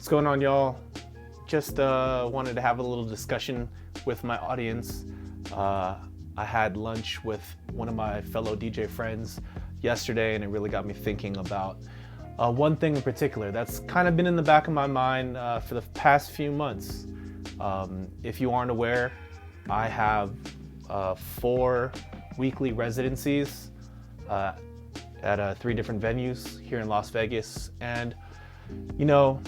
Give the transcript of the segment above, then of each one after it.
What's going on, y'all? Just wanted to have a little discussion with my audience. I had lunch with one of my fellow DJ friends yesterday, and it really got me thinking about one thing in particular that's kind of been in the back of my mind for the past few months. If you aren't aware, I have 4 weekly residencies at 3 different venues here in Las Vegas. And, you know,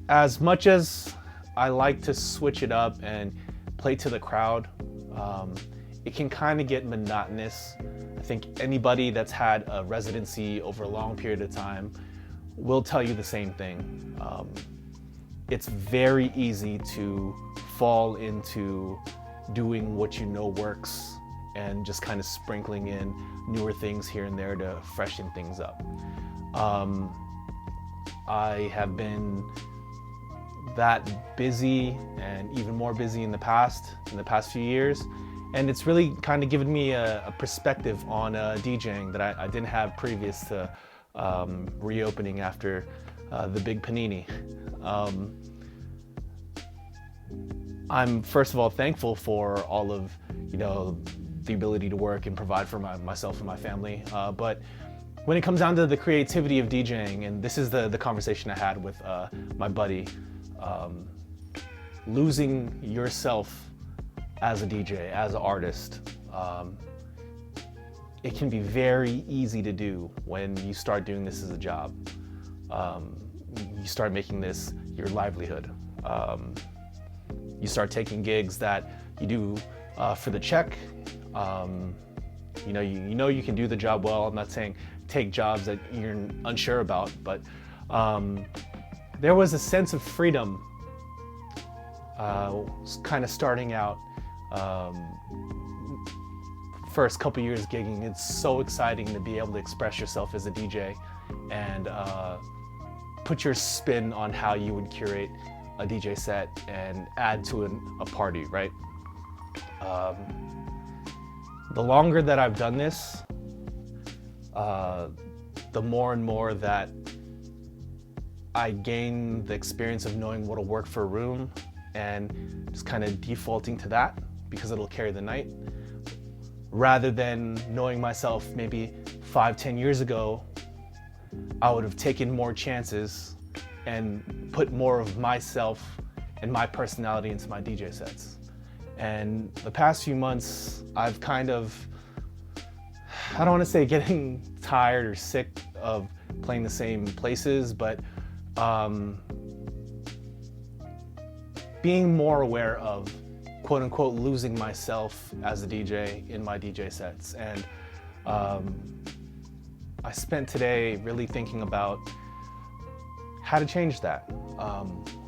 as much as I like to switch it up and play to the crowd, it can kind of get monotonous. I think anybody that's had a residency over a long period of time will tell you the same thing. It's very easy to fall into doing what you know works and just kind of sprinkling in newer things here and there to freshen things up. I have been that busy and even more busy in the past few years, and it's really kind of given me a perspective on DJing that I didn't have previous to reopening after the big panini. I'm first of all thankful for all of the ability to work and provide for myself and my family, but when it comes down to the creativity of DJing, and this is the conversation I had with my buddy, losing yourself as a DJ, as an artist, it can be very easy to do when you start doing this as a job. You start making this your livelihood. You start taking gigs that you do for the check. You know you can do the job well. I'm not saying take jobs that you're unsure about, but there was a sense of freedom kind of starting out. First couple years gigging, it's so exciting to be able to express yourself as a DJ and put your spin on how you would curate a DJ set and add to a party, right? The longer that I've done this, the more and more that I gain the experience of knowing what'll work for a room and just kind of defaulting to that because it'll carry the night, rather than knowing myself maybe 5-10 years ago. I would have taken more chances and put more of myself and my personality into my DJ sets. And the past few months, I've kind of, I don't want to say getting tired or sick of playing the same places, but being more aware of quote unquote losing myself as a DJ in my DJ sets. And I spent today really thinking about how to change that.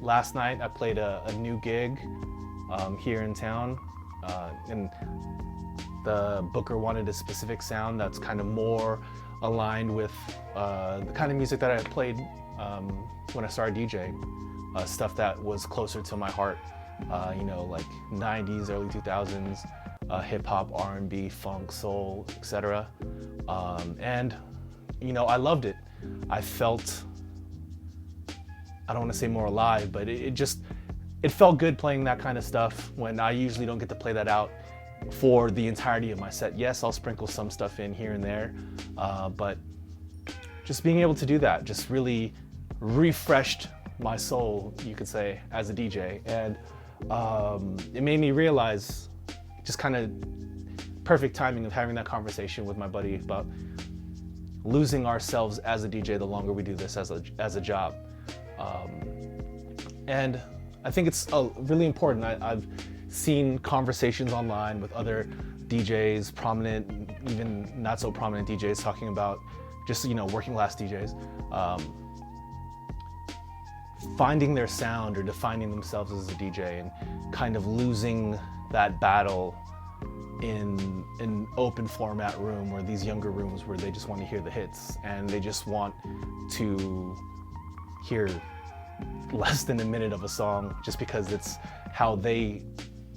Last night I played a new gig here in town, and the booker wanted a specific sound that's kind of more aligned with the kind of music that I played when I started DJing, stuff that was closer to my heart, like 90s, early 2000s, hip hop, R&B, funk, soul, etc. And I loved it. I felt, I don't want to say more alive, but it felt good playing that kind of stuff when I usually don't get to play that out for the entirety of my set. Yes, I'll sprinkle some stuff in here and there, but just being able to do that just really refreshed my soul, you could say, as a DJ. And it made me realize, just kind of perfect timing of having that conversation with my buddy about losing ourselves as a DJ the longer we do this as a job. And I think it's really important. I've seen conversations online with other DJs, prominent, even not so prominent DJs, talking about just, working class DJs, finding their sound or defining themselves as a DJ and kind of losing that battle in an open format room, or these younger rooms where they just want to hear the hits and they just want to hear less than a minute of a song just because it's how they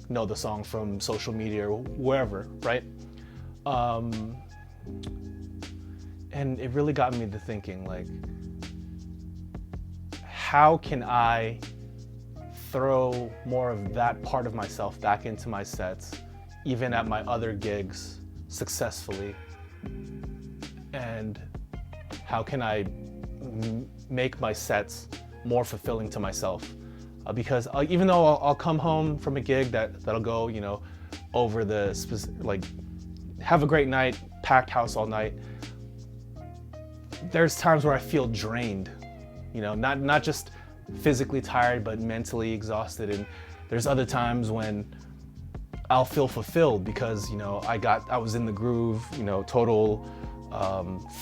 know the song from social media or wherever, right? And it really got me to thinking, like, how can I throw more of that part of myself back into my sets, even at my other gigs, successfully? And how can I make my sets more fulfilling to myself? Because even though I'll come home from a gig that'll go, you know, over the like, have a great night, packed house all night, there's times where I feel drained, you know, not just physically tired, but mentally exhausted. And there's other times when I'll feel fulfilled because, you know, I was in the groove, you know, total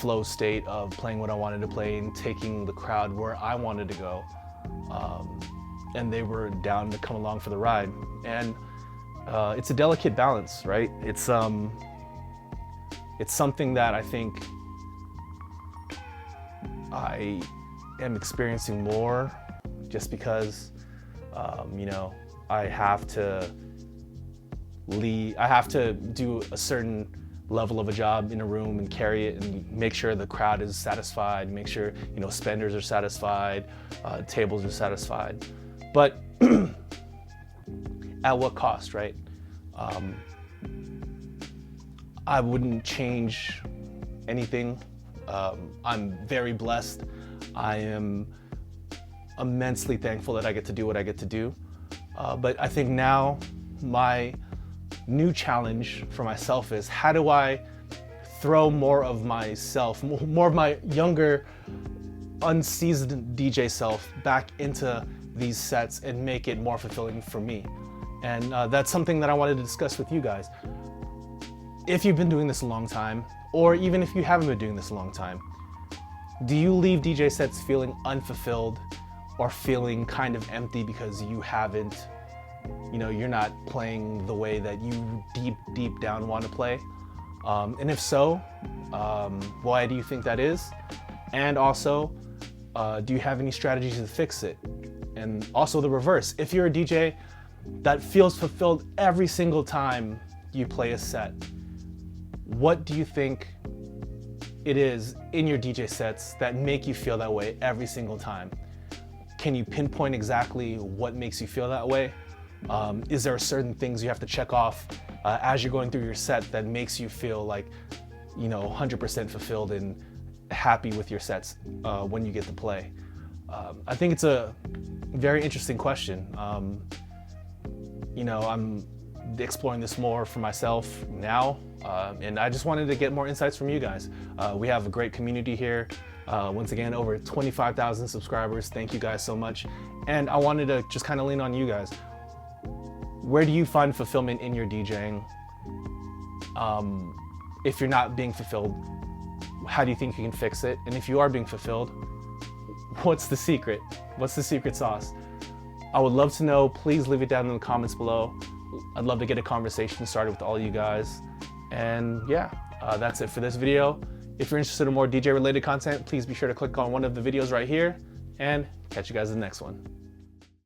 flow state of playing what I wanted to play and taking the crowd where I wanted to go. And they were down to come along for the ride. And it's a delicate balance, right? It's something that I think I am experiencing more just because, you know, I have to do a certain level of a job in a room and carry it and make sure the crowd is satisfied, make sure, you know, spenders are satisfied, tables are satisfied. But at what cost, right? I wouldn't change anything. I'm very blessed. I am immensely thankful that I get to do what I get to do. But I think now my new challenge for myself is, how do I throw more of myself, more of my younger, unseasoned DJ self back into these sets and make it more fulfilling for me? And that's something that I wanted to discuss with you guys. If you've been doing this a long time, or even if you haven't been doing this a long time, do you leave DJ sets feeling unfulfilled or feeling kind of empty because you haven't, you know, you're not playing the way that you deep down want to play? And if so, why do you think that is? And also, do you have any strategies to fix it? And also the reverse. If you're a DJ that feels fulfilled every single time you play a set, what do you think it is in your DJ sets that make you feel that way every single time? Can you pinpoint exactly what makes you feel that way? Is there certain things you have to check off as you're going through your set that makes you feel like, you know, 100% fulfilled and happy with your sets when you get to play? I think it's a very interesting question. You know, I'm exploring this more for myself now, and I just wanted to get more insights from you guys. We have a great community here. Once again, over 25,000 subscribers. Thank you guys so much. And I wanted to just kind of lean on you guys. Where do you find fulfillment in your DJing? If you're not being fulfilled, how do you think you can fix it? And if you are being fulfilled, what's the secret? What's the secret sauce? I would love to know. Please leave it down in the comments below. I'd love to get a conversation started with all you guys. And yeah, that's it for this video. If you're interested in more DJ related content, please be sure to click on one of the videos right here, and catch you guys in the next one.